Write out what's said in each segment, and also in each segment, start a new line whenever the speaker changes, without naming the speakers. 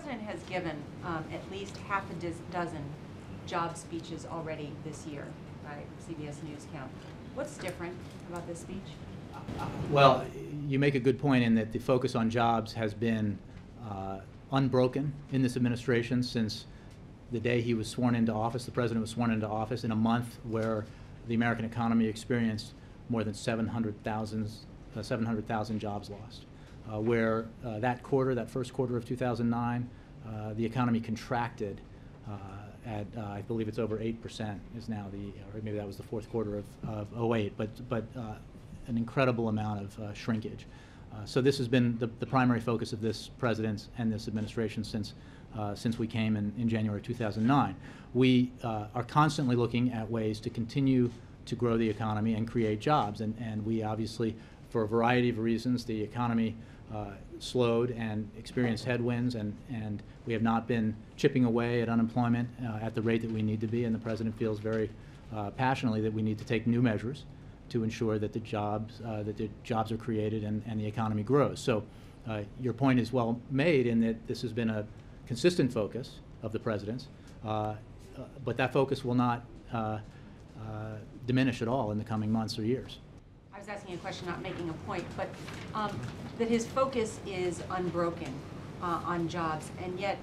president has given at least half a dozen job speeches already this year by CBS News count. What's different about this speech?
Well, you make a good point in that the focus on jobs has been unbroken in this administration since the day he was sworn into office. The president was sworn into office in a month where the American economy experienced more than 700,000 jobs lost. Where that first quarter of 2009, the economy contracted at, I believe it's over 8% is now or maybe that was the fourth quarter of 08, but an incredible amount of shrinkage. So this has been the primary focus of this president and this administration since we came in January 2009. We are constantly looking at ways to continue to grow the economy and create jobs, and we obviously, for a variety of reasons, the economy slowed and experienced headwinds, and we have not been chipping away at unemployment at the rate that we need to be, and the president feels very passionately that we need to take new measures to ensure that the jobs are created and the economy grows. So your point is well made in that this has been a consistent focus of the president's, but that focus will not diminish at all in the coming months or years.
I was asking a question, not making a point, but that his focus is unbroken on jobs, and yet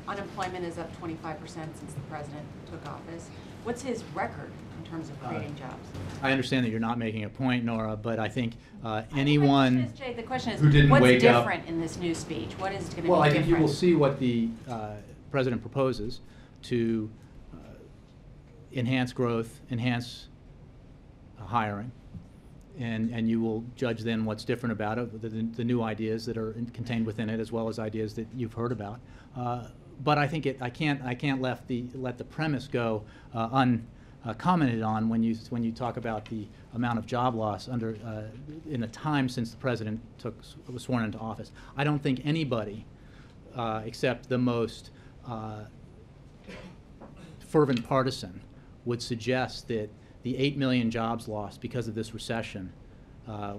unemployment is up 25% since the president took office. What's his record in terms of creating jobs?
I understand that you're not making a point, Nora, but I think anyone
Jay, the question is,
who didn't
what's
wake up,
different in this new speech? What is going to be different?
Well, I think you will see what the president proposes to enhance growth, enhance hiring, and you will judge then what's different about it, the new ideas that are contained within it, as well as ideas that you've heard about. But I think I can't let the premise go uncommented on when you talk about the amount of job loss in the time since the president was sworn into office. I don't think anybody, except the most fervent partisan, would suggest that the 8 million jobs lost because of this recession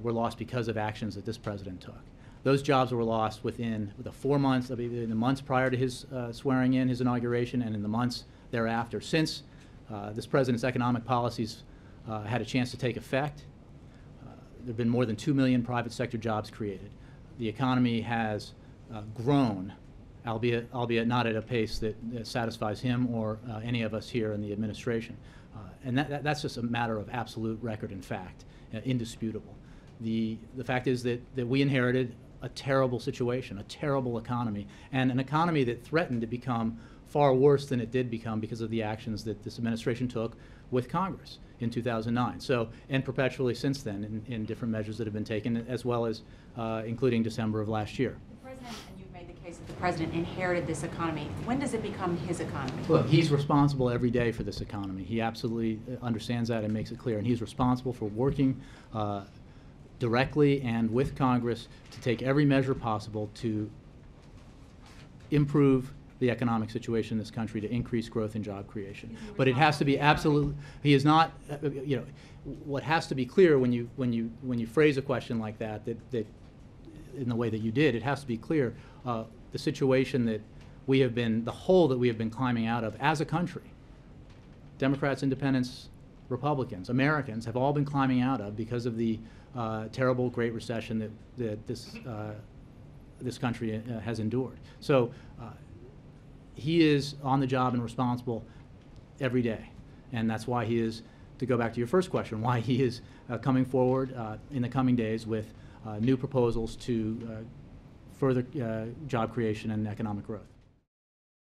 were lost because of actions that this president took. Those jobs were lost within the 4 months, in the months prior to his swearing in, his inauguration, and in the months thereafter. Since this president's economic policies had a chance to take effect, there have been more than 2 million private sector jobs created. The economy has grown, albeit not at a pace that satisfies him or any of us here in the administration. And that's just a matter of absolute record and fact, indisputable. The fact is that we inherited a terrible situation, a terrible economy, and an economy that threatened to become far worse than it did become because of the actions that this administration took with Congress in 2009. So, and perpetually since then in different measures that have been taken, as well as including December of last year.
The president, and you've made the case that the president inherited this economy. When does it become his economy?
Look, he's responsible every day for this economy. He absolutely understands that and makes it clear, and he's responsible for working directly and with Congress to take every measure possible to improve the economic situation in this country, to increase growth and job creation. But it has to be absolutely. He is not. What has to be clear when you phrase a question like that in the way that you did, it has to be clear the situation that we have been, the hole that we have been climbing out of as a country. Democrats, Independents, Republicans, Americans have all been climbing out of because of the terrible Great Recession that this country has endured. So he is on the job and responsible every day, and that's why he is, to go back to your first question, why he is coming forward in the coming days with new proposals to further job creation and economic growth.